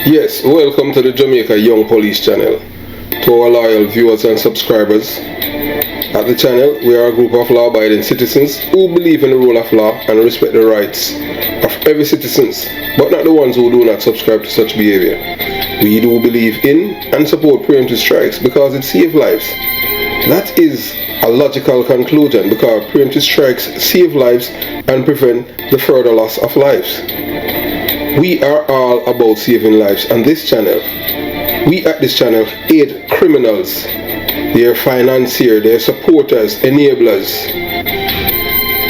Yes, welcome to the Jamaica Young Police channel. To our loyal viewers and subscribers, at the channel we are a group of law-abiding citizens who believe in the rule of law and respect the rights of every citizen, but not the ones who do not subscribe to such behavior. We do believe in and support preemptive strikes because it saves lives. That is a logical conclusion because preemptive strikes save lives and prevent the further loss of lives. We are all about saving lives on this channel. We at this channel aid criminals, their financiers, their supporters, enablers,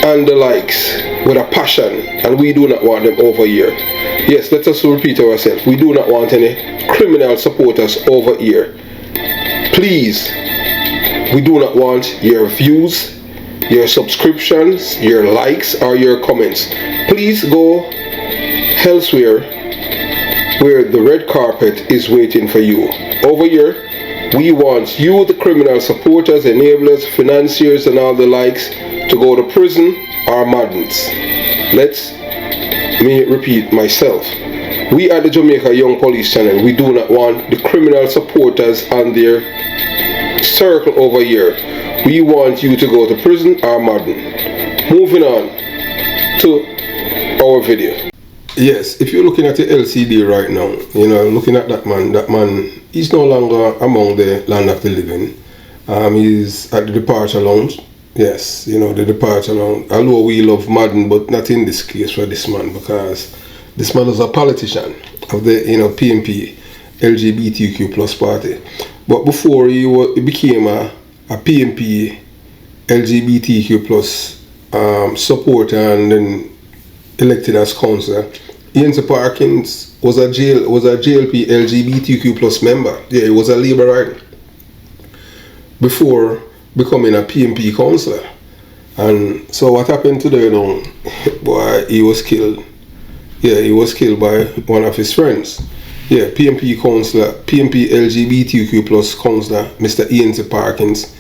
and the likes with a passion, and we do not want them over here. Yes, let us repeat ourselves. We do not want any criminal supporters over here. Please, we do not want your views, your subscriptions, your likes, or your comments. Please go elsewhere where the red carpet is waiting for you. Over here, we want you, the criminal supporters, enablers, financiers, and all the likes, to go to prison or madness. Let me repeat myself. We at the Jamaica Young Police channel, we do not want the criminal supporters and their circle over here. We want you to go to prison or madden. Moving on to our video. Yes, if you're looking at the LCD right now, looking at that man, he's no longer among the land of the living. He's at the departure lounge. Yes, the departure lounge. Although we love Madden, but not in this case for this man, because this man is a politician of the PNP LGBTQ plus party. But before he became a PNP LGBTQ plus supporter and then elected as councillor, Ainsley Parkins was a JLP LGBTQ plus member. Yeah, he was a Labourite before becoming a PNP councillor. And so what happened today now? Boy, he was killed. Yeah, he was killed by one of his friends. Yeah, PNP councillor, PNP LGBTQ plus councillor, Mr. Ainsley Parkins,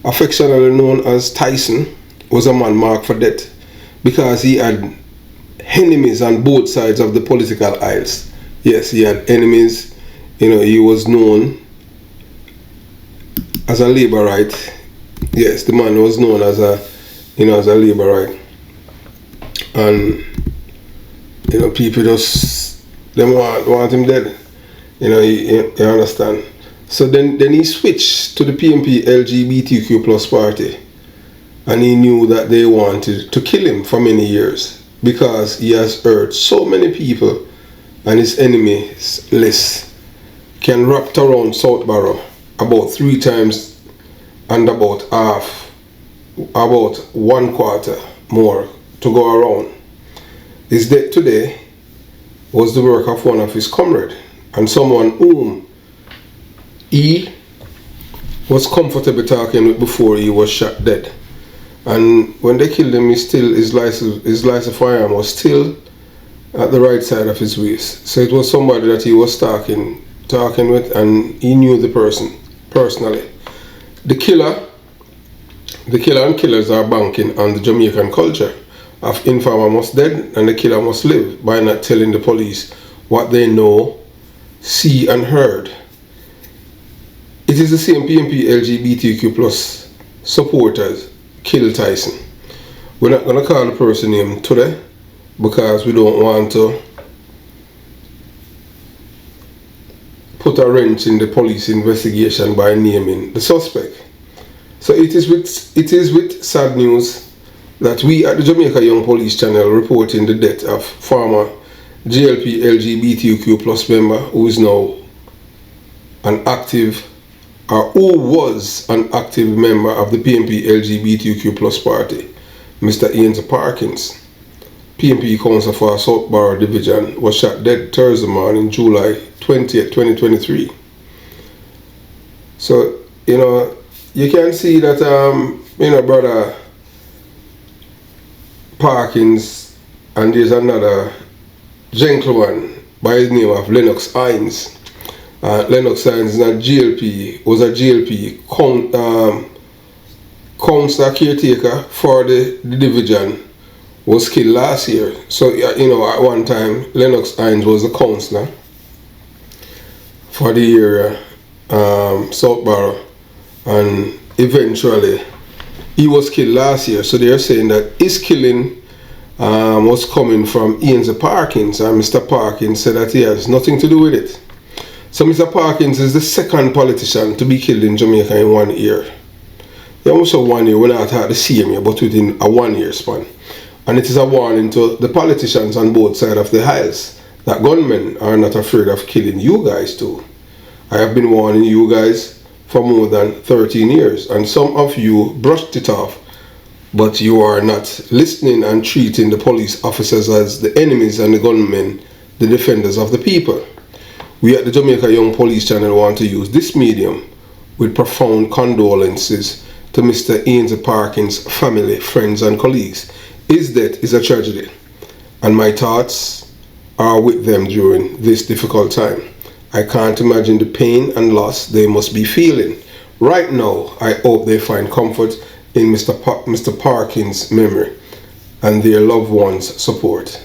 affectionately known as Tyson, was a man marked for death because he had enemies on both sides of the political aisles. Yes, he had enemies. He was known as a Labourite. Yes, the man was known as a Labourite, and people just them want him dead. You understand. So then he switched to the PNP LGBTQ plus party, and he knew that they wanted to kill him for many years, because he has hurt so many people, and his enemies list can wrap around Southborough about 3 times and about one quarter more to go around. His death today was the work of one of his comrades and someone whom he was comfortable talking with before he was shot dead. And when they killed him, his license firearm was still at the right side of his waist. So it was somebody that he was talking with, and he knew the person personally. The killer and killers are banking on the Jamaican culture of informer must dead and the killer must live, by not telling the police what they know, see, and heard. It is the same PNP LGBTQ plus supporters kill Tyson. We're not going to call the person name today because we don't want to put a wrench in the police investigation by naming the suspect. So it is with sad news that we at the Jamaica Young Police channel reporting the death of former JLP LGBTQ plus member who is now an active, or who was an active member of the PNP LGBTQ plus party, Mr. Ainsley Parkins. PNP councillor for Southborough Division was shot dead Thursday morning, July 20th, 2023. So, you can see that, brother Parkins, and there's another gentleman by the name of Lennox Hines. Lennox Hines is was a GLP councillor caretaker for the division, was killed last year. So, at one time, Lennox Hines was a councillor for the area, Southborough, and eventually he was killed last year. So they're saying that his killing was coming from Ainsley Parkins, and Mr. Parkins said that he has nothing to do with it. So Mr. Parkins is the second politician to be killed in Jamaica in 1 year. He almost said 1 year, we're not at the same year, but within a 1 year span. And it is a warning to the politicians on both sides of the aisles that gunmen are not afraid of killing you guys too. I have been warning you guys for more than 13 years, and some of you brushed it off, but you are not listening and treating the police officers as the enemies and the gunmen the defenders of the people. We at the Jamaica Young Police Channel want to use this medium with profound condolences to Mr. Ainsley Parkins' family, friends and colleagues. His death is a tragedy, and my thoughts are with them during this difficult time. I can't imagine the pain and loss they must be feeling. Right now, I hope they find comfort in Mr. Parkins' memory and their loved ones' support.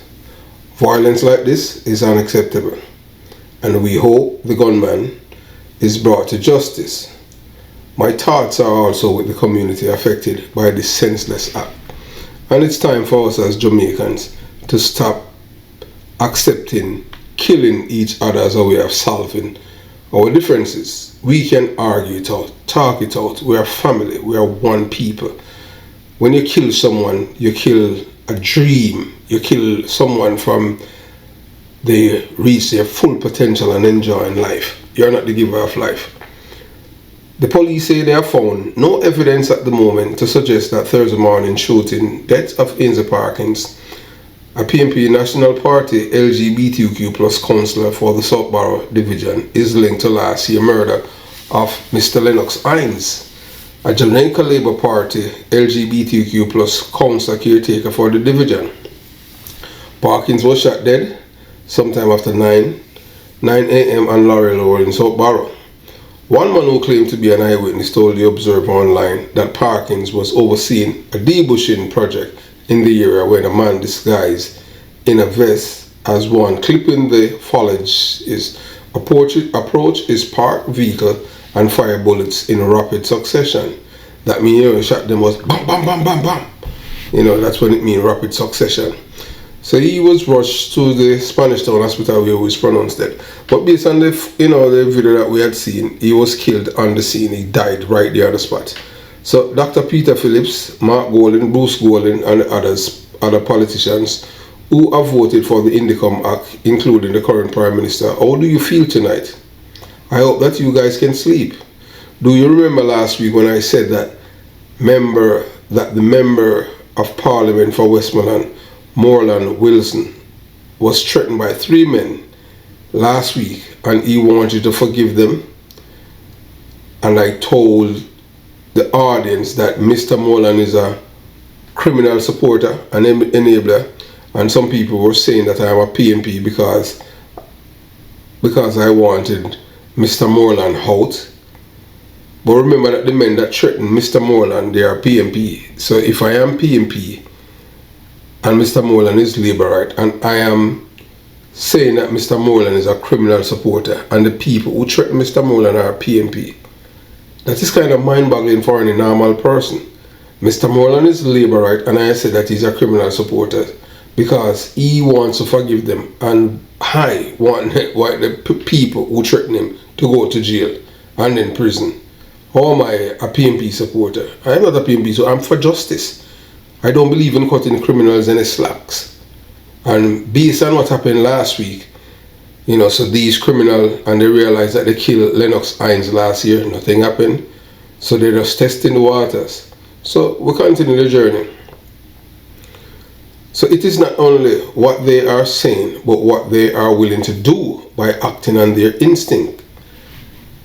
Violence like this is unacceptable, and we hope the gunman is brought to justice. My thoughts are also with the community affected by this senseless act, and it's time for us as Jamaicans to stop accepting killing each other as a way of solving our differences. We can argue it out, talk it out. We are family, we are one people. When you kill someone, you kill a dream. You kill someone from they reach their full potential and enjoying life. You're not the giver of life. The police say they have found no evidence at the moment to suggest that Thursday morning shooting death of Ainsley Parkins, a PNP National Party LGBTQ plus councillor for the Southborough Division, is linked to last year's murder of Mr. Lennox Hines, a Jamaica Labour Party LGBTQ plus councillor caretaker for the division. Parkins was shot dead sometime after 9 a.m. on Laurel Road in Southborough. One man who claimed to be an eyewitness told the Observer Online that Parkins was overseeing a debushing project in the area when a man disguised in a vest as one clipping the foliage is approach his parked vehicle and fire bullets in rapid succession. That means shot them was bam bam bam bam bam. That's when it means rapid succession. So he was rushed to the Spanish Town Hospital where he was pronounced dead. But based on the the video that we had seen, he was killed on the scene. He died right there on the spot. So Dr. Peter Phillips, Mark Golden, Bruce Golden and other politicians who have voted for the Indicom Act, including the current Prime Minister, how do you feel tonight? I hope that you guys can sleep. Do you remember last week when I said that the member of Parliament for Westmoreland, Moreland Wilson, was threatened by 3 men last week and he wanted to forgive them? And I told the audience that Mr. Moreland is a criminal supporter, an enabler, and some people were saying that I am a PNP because I wanted Mr. Moreland out. But remember that the men that threatened Mr. Moreland, they are PNP. So if I am PNP and Mr. Moreland is Labourite, and I am saying that Mr. Moreland is a criminal supporter, and the people who threaten Mr. Moreland are PNP, that is kind of mind-boggling for any normal person. Mr. Moreland is Labourite, and I said that he's a criminal supporter because he wants to forgive them, and I want the people who threaten him to go to jail and in prison. How am I a PNP supporter? I am not a PNP, so I'm for justice. I don't believe in cutting criminals any slacks. And based on what happened last week, so these criminals, and they realized that they killed Lennox Hines last year, nothing happened. So they're just testing the waters. So we continue the journey. So it is not only what they are saying, but what they are willing to do by acting on their instinct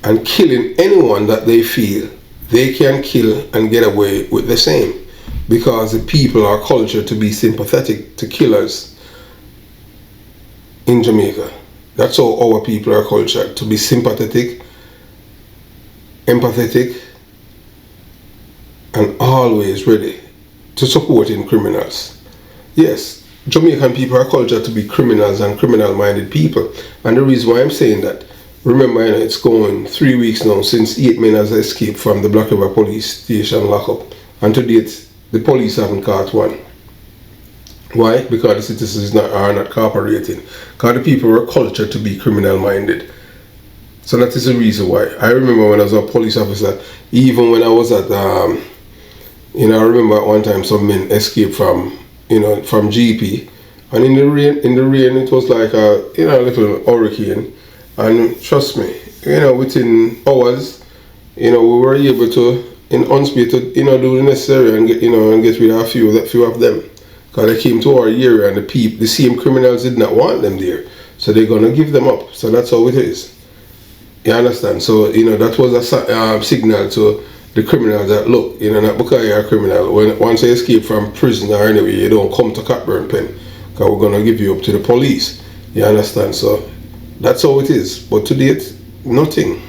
and killing anyone that they feel they can kill and get away with the same. Because the people are cultured to be sympathetic to killers in Jamaica. That's how our people are cultured, to be sympathetic, empathetic, and always ready to supporting criminals. Yes, Jamaican people are cultured to be criminals and criminal-minded people. And the reason why I'm saying that, Remember, you know, it's going 3 weeks now since 8 men has escaped from the Black River police station lockup, and to date the police haven't caught one. Why? Because the citizens are not cooperating. Because the people were cultured to be criminal minded. So that is the reason why. I remember when I was a police officer, even when I was at you know, I remember at one time some men escaped from, you know, from GP, and in the rain it was like a, you know, a little hurricane, and trust me, you know, within hours, you know, we were able to, in unspeed, to, you know, do the necessary and get, you know, and get rid of a few of them, because they came to our area and the same criminals did not want them there, so they're gonna give them up. So that's how it is. You understand? So, you know, that was a signal to the criminal that, look, you know, not because you're a criminal, once you escape from prison or anyway, you don't come to Cockburn Pen, because we're going to give you up to the police. You understand? So that's how it is. But to date, nothing.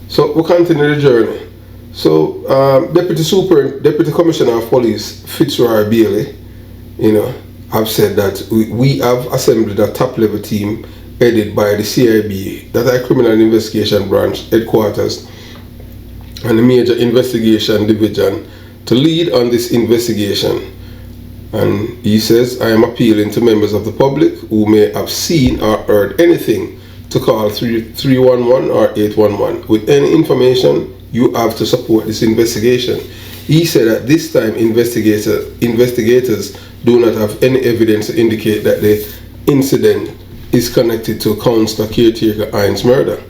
So we'll continue the journey. So Deputy Commissioner of Police Fitzroy Bailey, you know, have said that we have assembled a top level team headed by the CIB, that is Criminal Investigation Branch Headquarters, and the Major Investigation Division, to lead on this investigation. And he says, I am appealing to members of the public who may have seen or heard anything to call 311 or 811 with any information you have to support this investigation. He said at this time investigators do not have any evidence to indicate that the incident is connected to Councillor Caretaker Hines' murder.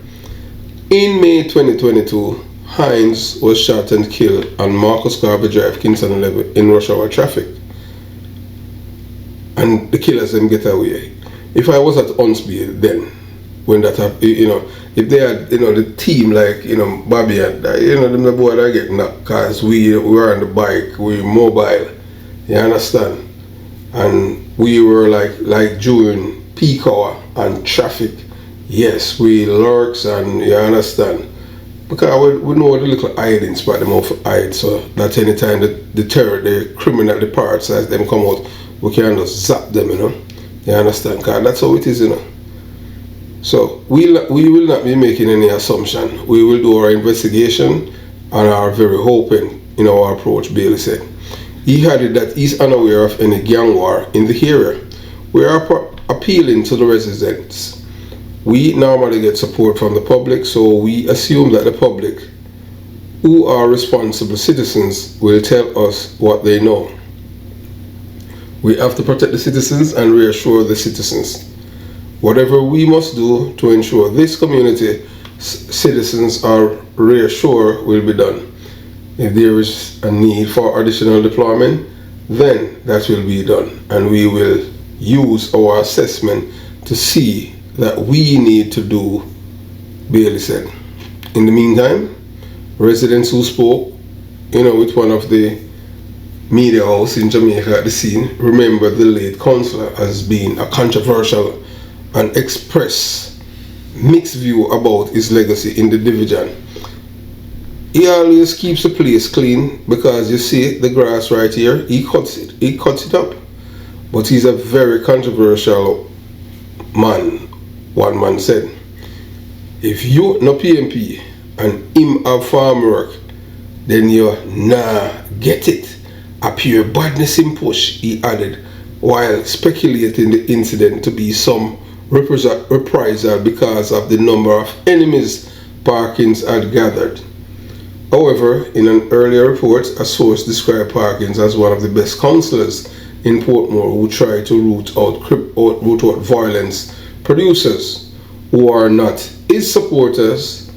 In May 2022, Hines was shot and killed on Marcus Garvey Drive, Kingston 11, in rush hour traffic. And the killers them get away. If I was at Unspeed then, when that happened, you know, if they had, you know, the team like, you know, Bobby and, you know, them the boy that get knocked, because we were on the bike, we were mobile, you understand? And we were like during peak hour and traffic, yes, we lurks, and you understand, because we know the little hiding spot them off hide, so that anytime the criminal departs, as them come out, we can just zap them, you know, you understand, because that's how it is, you know. So we will not be making any assumption. We will do our investigation and are very open in our approach, Bailey said. He added that he's unaware of any gang war in the area. We are appealing to the residents. We normally get support from the public, so we assume that the public, who are responsible citizens, will tell us what they know. We have to protect the citizens and reassure the citizens. Whatever we must do to ensure this community citizens are reassured will be done. If there is a need for additional deployment, then that will be done, and we will use our assessment to see that we need to do, Bailey said. In the meantime, residents who spoke, you know, with one of the media house in Jamaica at the scene, remember the late councillor as being a controversial and express mixed view about his legacy in the division. He always keeps the place clean, because you see the grass right here, he cuts it up. But he's a very controversial man, one man said. If you no PMP and him have farm work, then you nah get it. A pure badness in push, he added, while speculating the incident to be some reprisal because of the number of enemies Parkins had gathered. However, in an earlier report, a source described Parkins as one of the best councillors in Portmore who tried to root out violence producers who are not his supporters.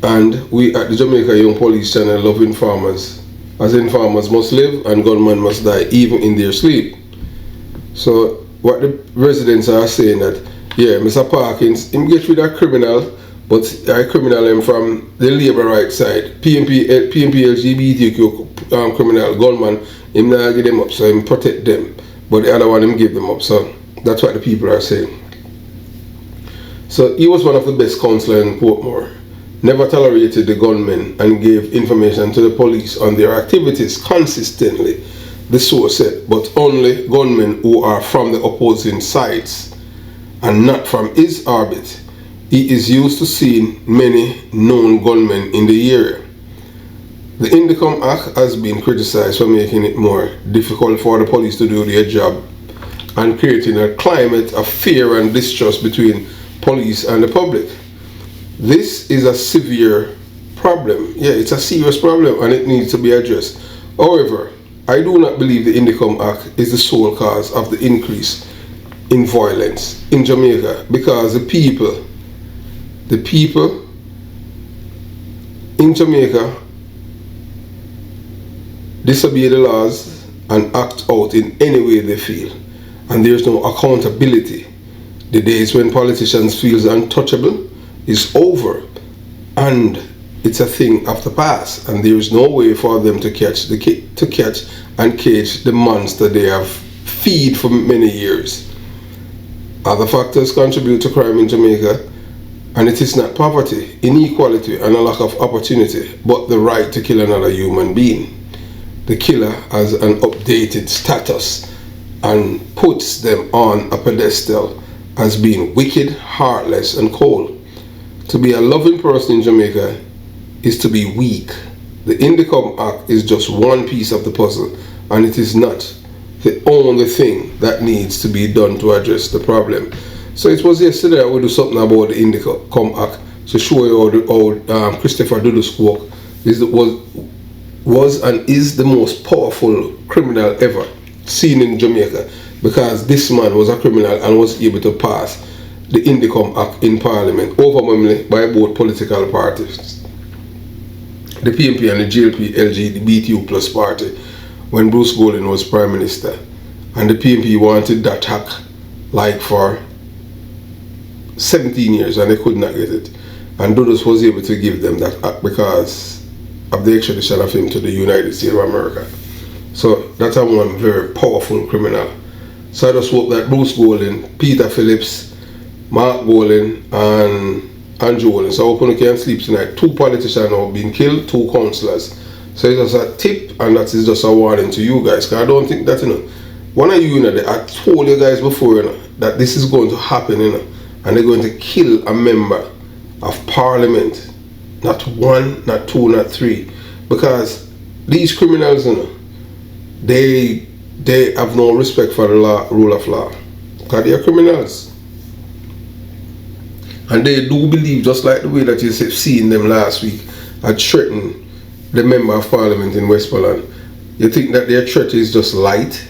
And we at the Jamaica Young Police Channel love informers, as informers must live and gunmen must die even in their sleep. So what the residents are saying that, yeah, Mr. Parkins, him get rid of criminal, but I criminal him from the labor right side. PMP LGBTQ criminal gunman, him not give them up, so him protect them. But the other one him give them up. So that's what the people are saying. So he was one of the best councillors in Portmore. Never tolerated the gunmen and gave information to the police on their activities consistently, the source said, but only gunmen who are from the opposing sides and not from his orbit. He is used to seeing many known gunmen in the area. The Indicom Act has been criticized for making it more difficult for the police to do their job and creating a climate of fear and distrust between police and the public. This is a severe problem. Yeah, it's a serious problem and it needs to be addressed. However, I do not believe the Indicom Act is the sole cause of the increase in violence in Jamaica, because the people in Jamaica disobey the laws and act out in any way they feel, and there is no accountability. The days when politicians feel untouchable is over, and it's a thing of the past, and there is no way for them to catch and cage the monster they have fed for many years. Other factors contribute to crime in Jamaica, and it is not poverty, inequality, and a lack of opportunity, but the right to kill another human being. The killer has an updated status and puts them on a pedestal as being wicked, heartless, and cold. To be a loving person in Jamaica is to be weak. The Indicom Act is just one piece of the puzzle, and it is not the only thing that needs to be done to address the problem. So it was yesterday I would do something about the Indicom Act to show you how Christopher Dudu's work was and is the most powerful criminal ever seen in Jamaica, because this man was a criminal and was able to pass the Indicom Act in Parliament overwhelmingly by both political parties, the PNP and the GLP LGBTQ plus party, when Bruce Golding was Prime Minister. And the PNP wanted that act like for 17 years and they could not get it. And Dudus was able to give them that act because of the extradition of him to the United States of America. So that's a one very powerful criminal. So I just hope that Bruce Golding, Peter Phillips, Mark Golding, and Andrew Golding, so I hope you can sleep tonight. 2 politicians have been killed, 2 councillors. So it's just a tip, and that is just a warning to you guys, because I don't think that, one of you, I told you guys before, that this is going to happen, and they're going to kill a member of Parliament. Not 1, not 2, not 3. Because these criminals, they have no respect for the law, rule of law. Because they are criminals. And they do believe, just like the way that you've seen them last week, had threatened the member of Parliament in Westmoreland. You think that their threat is just light?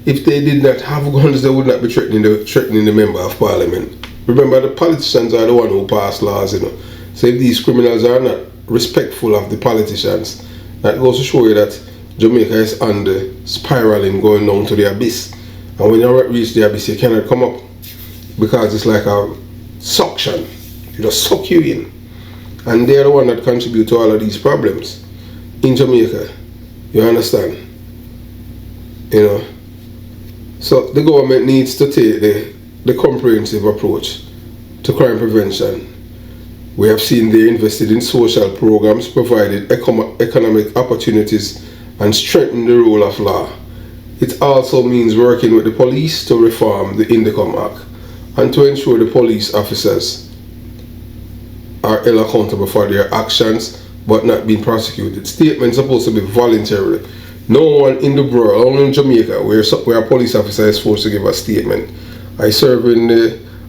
If they did not have guns, they would not be threatening the member of Parliament. Remember, the politicians are the one who pass laws, So if these criminals are not respectful of the politicians, that goes to show you that Jamaica is on the spiraling, going down to the abyss. And when you reach the abyss, you cannot come up, because it's like a suction. It just suck you in. And they're the one that contribute to all of these problems in Jamaica. You understand? So the government needs to take the comprehensive approach to crime prevention. We have seen they invested in social programs, provided economic opportunities, and strengthened the rule of law. It also means working with the police to reform the Indicom Act and to ensure the police officers are held accountable for their actions but not being prosecuted. Statements are supposed to be voluntary. No one in the world, only in Jamaica, where a police officer is forced to give a statement. I serve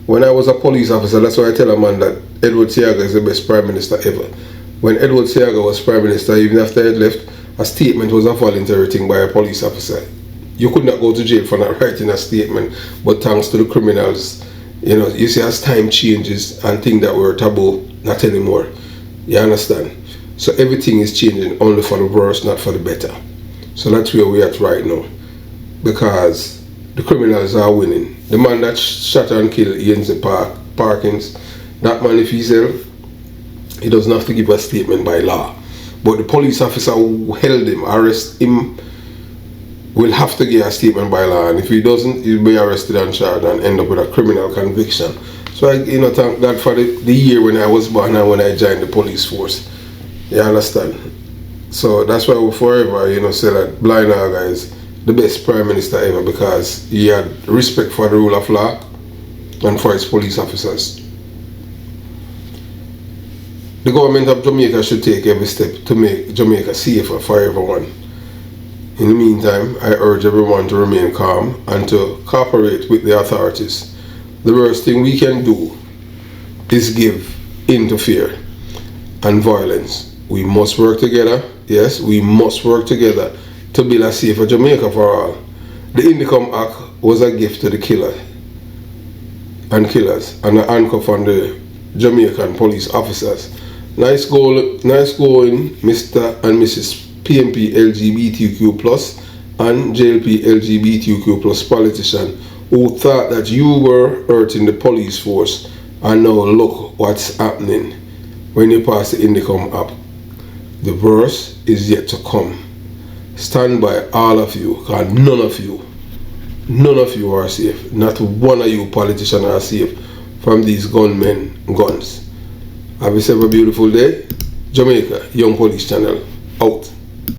when I was a police officer, that's why I tell a man that Edward Seaga is the best Prime Minister ever. When Edward Seaga was Prime Minister, even after he left, a statement was a voluntary thing by a police officer. You could not go to jail for not writing a statement, but thanks to the criminals, you see, as time changes and things that were taboo, not anymore. You understand? So everything is changing only for the worse, not for the better. So that's where we're at right now, because the criminals are winning. The man that shot and killed Ainsley Parkins, that man, if he's ill, he doesn't have to give a statement by law. But the police officer who held him, arrest him, will have to give a statement by law, and if he doesn't, he'll be arrested and charged and end up with a criminal conviction. So I thank God for the year when I was born and when I joined the police force. You understand? So that's why we forever, say that Blind Aga is the best Prime Minister ever, because he had respect for the rule of law and for his police officers. The government of Jamaica should take every step to make Jamaica safer for everyone. In the meantime, I urge everyone to remain calm and to cooperate with the authorities. The worst thing we can do is give in to fear and violence. We must work together. Yes, we must work together to build a safer Jamaica for all. The Indicom Act was a gift to the killer and killers and a handcuff on the Jamaican police officers. Nice going, Mr. and Mrs. PMP LGBTQ+ and JLP LGBTQ+ politician who thought that you were hurting the police force, and now look what's happening when you pass the Indicom Act. The worst is yet to come. Stand by, all of you, because none of you are safe. Not one of you politicians are safe from these gunmen guns. Have yourself a beautiful day. Jamaica Young Police Channel out.